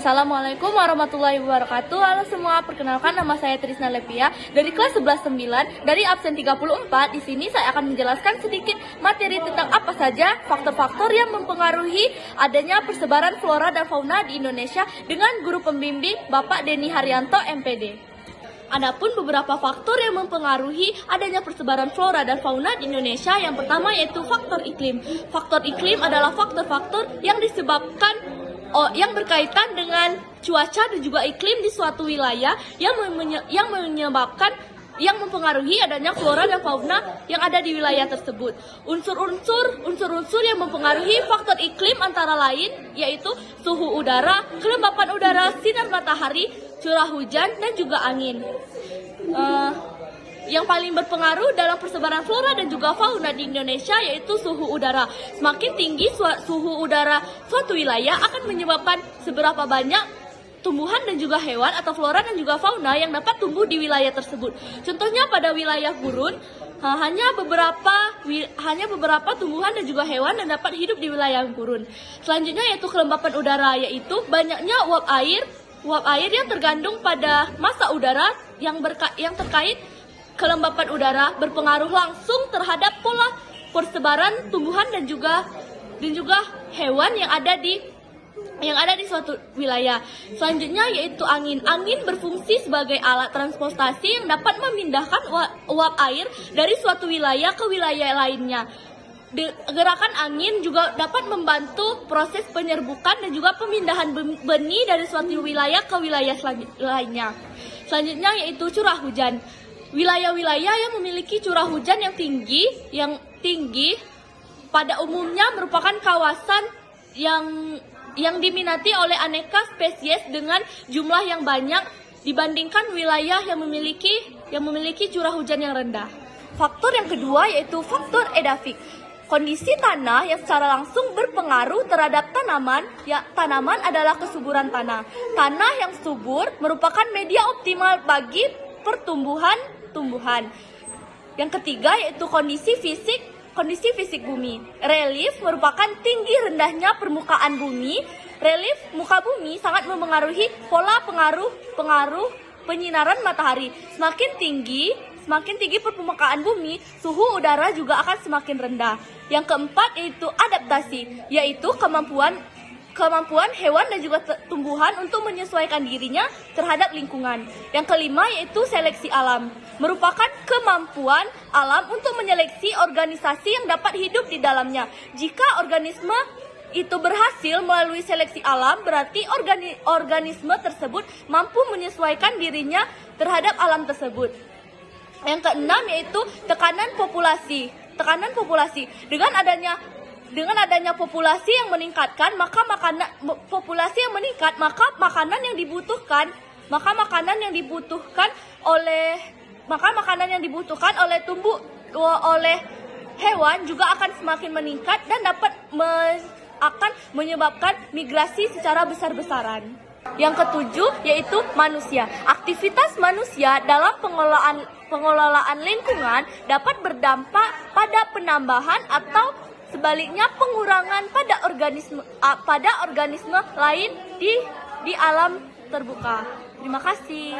Assalamualaikum warahmatullahi wabarakatuh. Halo semua, perkenalkan nama saya Trisna Lepia dari kelas 11-9 dari absen 34. Di sini saya akan menjelaskan sedikit materi tentang apa saja faktor-faktor yang mempengaruhi adanya persebaran flora dan fauna di Indonesia dengan guru pembimbing Bapak Denny Haryanto MPD. Adapun beberapa faktor yang mempengaruhi adanya persebaran flora dan fauna di Indonesia, yang pertama yaitu faktor iklim. Faktor iklim adalah faktor-faktor yang disebabkan yang berkaitan dengan cuaca dan juga iklim di suatu wilayah yang mempengaruhi adanya flora dan fauna yang ada di wilayah tersebut. Unsur-unsur yang mempengaruhi faktor iklim antara lain yaitu suhu udara, kelembapan udara, sinar matahari, curah hujan, dan juga angin. Yang paling berpengaruh dalam persebaran flora dan juga fauna di Indonesia yaitu suhu udara. Semakin tinggi suhu udara suatu wilayah akan menyebabkan seberapa banyak tumbuhan dan juga hewan atau flora dan juga fauna yang dapat tumbuh di wilayah tersebut. Contohnya pada wilayah gurun, hanya beberapa tumbuhan dan juga hewan yang dapat hidup di wilayah gurun. Selanjutnya yaitu kelembapan udara, yaitu banyaknya uap air yang tergandung pada massa udara yang terkait kelembapan udara berpengaruh langsung terhadap pola persebaran tumbuhan dan juga hewan yang ada di suatu wilayah. Selanjutnya yaitu angin. Angin berfungsi sebagai alat transportasi yang dapat memindahkan uap air dari suatu wilayah ke wilayah lainnya. Gerakan angin juga dapat membantu proses penyerbukan dan juga pemindahan benih dari suatu wilayah ke wilayah lainnya. Selanjutnya yaitu curah hujan. Wilayah-wilayah yang memiliki curah hujan yang tinggi pada umumnya merupakan kawasan yang diminati oleh aneka spesies dengan jumlah yang banyak dibandingkan wilayah yang memiliki curah hujan yang rendah. Faktor yang kedua yaitu faktor edafik. Kondisi tanah yang secara langsung berpengaruh terhadap tanaman. Tanaman adalah kesuburan tanah. Tanah yang subur merupakan media optimal bagi pertumbuhan. Yang ketiga yaitu kondisi fisik bumi. Relief merupakan tinggi rendahnya permukaan bumi. Relief muka bumi sangat mempengaruhi pola pengaruh penyinaran matahari. Semakin tinggi permukaan bumi, suhu udara juga akan semakin rendah. Yang keempat yaitu adaptasi, yaitu kemampuan hewan dan juga tumbuhan untuk menyesuaikan dirinya terhadap lingkungan. Yang kelima yaitu seleksi alam, merupakan kemampuan alam untuk menyeleksi organisasi yang dapat hidup di dalamnya. Jika organisme itu berhasil melalui seleksi alam, berarti organisme tersebut mampu menyesuaikan dirinya terhadap alam tersebut. Yang keenam yaitu tekanan populasi. Dengan adanya populasi yang meningkat, maka makanan yang dibutuhkan oleh hewan juga akan semakin meningkat dan akan menyebabkan migrasi secara besar-besaran. Yang ketujuh yaitu manusia. Aktivitas manusia dalam pengelolaan lingkungan dapat berdampak pada penambahan atau sebaliknya pengurangan pada organisme lain di alam terbuka. Terima kasih.